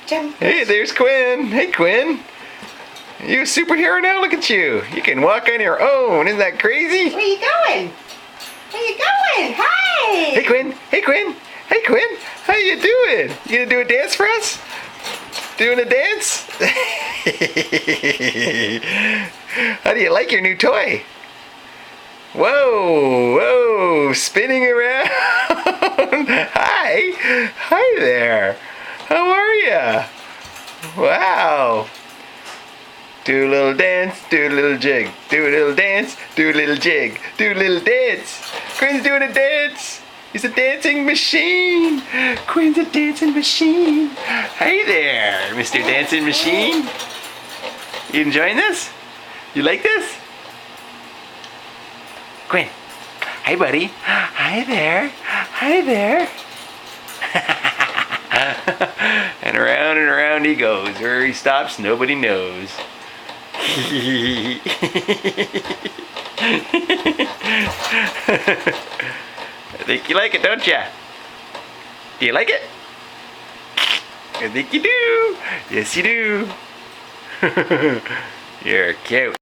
Jump. Hey, there's Quinn. Hey, Quinn. You a superhero now? Look at you. You can walk on your own. Isn't that crazy? Where you going? Where you going? Hi. Hey, Quinn. Hey, Quinn. Hey, Quinn. How you doing? You gonna do a dance for us? Doing a dance? How do you like your new toy? Whoa, whoa, spinning around. Hi. Hi there. How are ya? Wow. Do a little dance, do a little jig. Do a little dance, do a little jig. Do a little dance. Quinn's doing a dance. He's a dancing machine. Quinn's a dancing machine. Hey there, Mr. Dancing Machine. You enjoying this? You like this? Quinn. Hi, buddy. Hi there. Hi there. And around he goes. Where he stops, nobody knows. I think you like it, don't ya? Do you like it? I think you do. Yes, you do. You're cute.